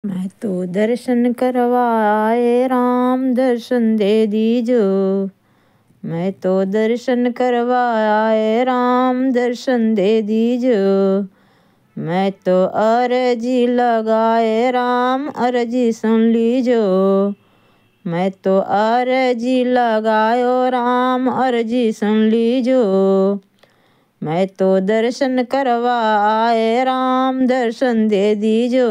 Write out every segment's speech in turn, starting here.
मैं तो दर्शन करवाए राम दर्शन दे दीजो। मैं तो दर्शन करवाए राम दर्शन दे दीजो। मैं तो अर्जी लगाए राम अर्जी सुन लीजो। मैं तो अर्जी लगायो राम अर्जी सुन लीजो। मैं तो दर्शन करवाए राम दर्शन दे दीजो।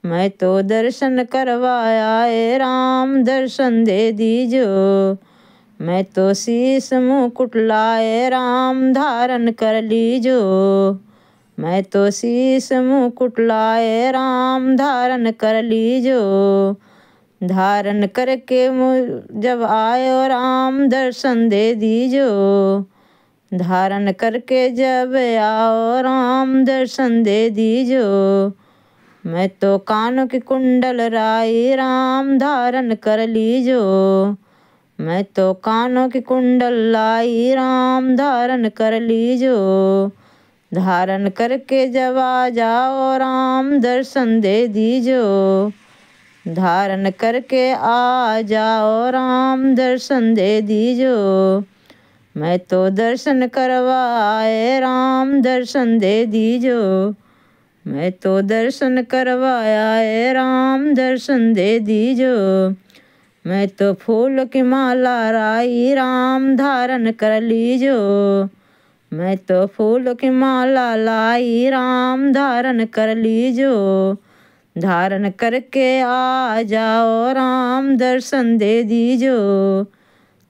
मैं तो दर्शन करवाया है राम दर्शन दे दीजो। मैं तो शीश मुकुट लाए राम धारण कर लीजो। मैं तो शीश मुकुट लाए राम धारण कर लीजो। धारण करके जब आयो राम दर्शन दे दीजो। धारण करके जब आओ राम दर्शन दे दीजो। मैं तो कानों की कुंडल राई राम धारण कर लीजो। मैं तो कानों की कुंडल लाई राम धारण कर लीजो। धारण करके जब आ जाओ राम दर्शन दे दीजो। धारण करके आ जाओ राम दर्शन दे दीजो। मैं तो दर्शन करवाए राम दर्शन दे दीजो। मैं तो दर्शन करवाया है राम दर्शन दे दीजो। मैं तो फूल की माला राई राम धारण कर लीजो। मैं तो फूल की माला लाई राम धारण कर लीजो। धारण करके आ जाओ राम दर्शन दे दीजो।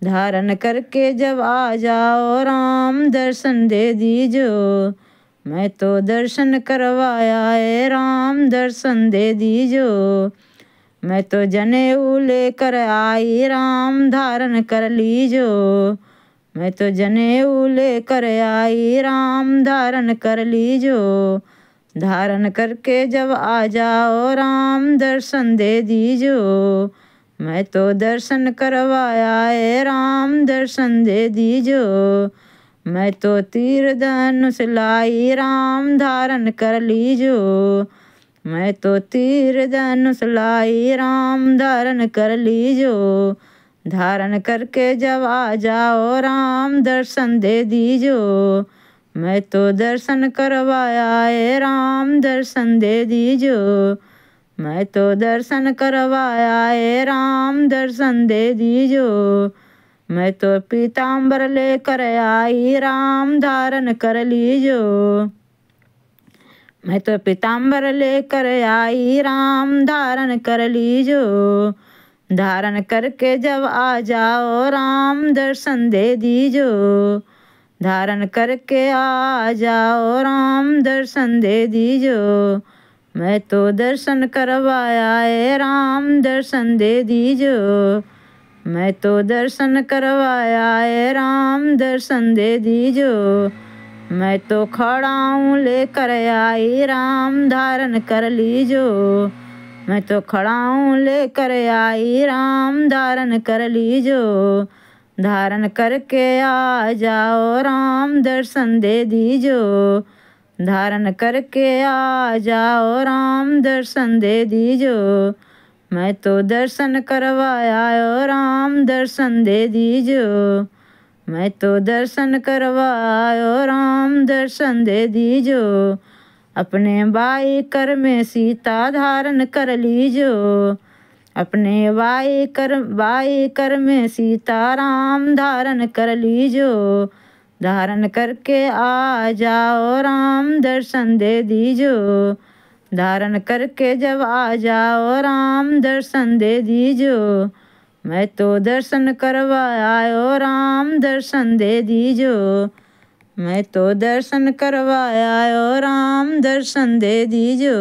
धारण करके जब आ जाओ राम दर्शन दे दीजो। मैं तो दर्शन करवाया है राम दर्शन दे दीजो। मैं तो जनेऊ लेकर आई राम धारण कर लीजो। मैं तो जनेऊ लेकर आई राम धारण कर लीजो। धारण करके जब आ जाओ राम दर्शन दे दीजो। मैं तो दर्शन करवाया है राम दर्शन दे दीजो। मैं तो तीर धनुष लाई राम धारण कर लीजो। मैं तो तीर धनुष लाई राम धारण कर लीजो। धारण करके जब आ जाओ राम दर्शन दे दीजो। मैं तो दर्शन करवाया है राम दर्शन दे दीजो। मैं तो दर्शन करवाया है राम दर्शन दे दीजो। मैं तो पीताम्बर लेकर आई राम धारण कर लीजो। मैं तो पीताम्बर लेकर आई राम धारण कर लीजो। धारण करके जब आ जाओ राम दर्शन दे दीजो। धारण करके आ जाओ राम दर्शन दे दीजो। मैं तो दर्शन करवाया है राम दर्शन दे दीजो। मैं तो दर्शन करवाया है राम दर्शन दे दीजो। मैं तो खड़ाऊँ लेकर आई राम धारण कर लीजो। मैं तो खड़ाऊँ लेकर आई राम धारण कर लीजो। धारण करके आ जाओ राम दर्शन दे दीजो। धारण करके आ जाओ राम दर्शन दे दीजो। मैं तो दर्शन करवाया राम दर्शन दे दीजो। मैं तो दर्शन करवायो राम दर्शन दे दीजो। अपने बाई कर में सीता धारण कर लीजो। अपने बाई कर में सीता राम धारण कर लीजो। धारण करके आ जाओ राम दर्शन दे दीजो। धारण करके जब आ जाओ राम दर्शन दे दीजो। मैं तो दर्शन करवाया राम दर्शन दे दीजो। मैं तो दर्शन करवाया राम दर्शन दे दीजो।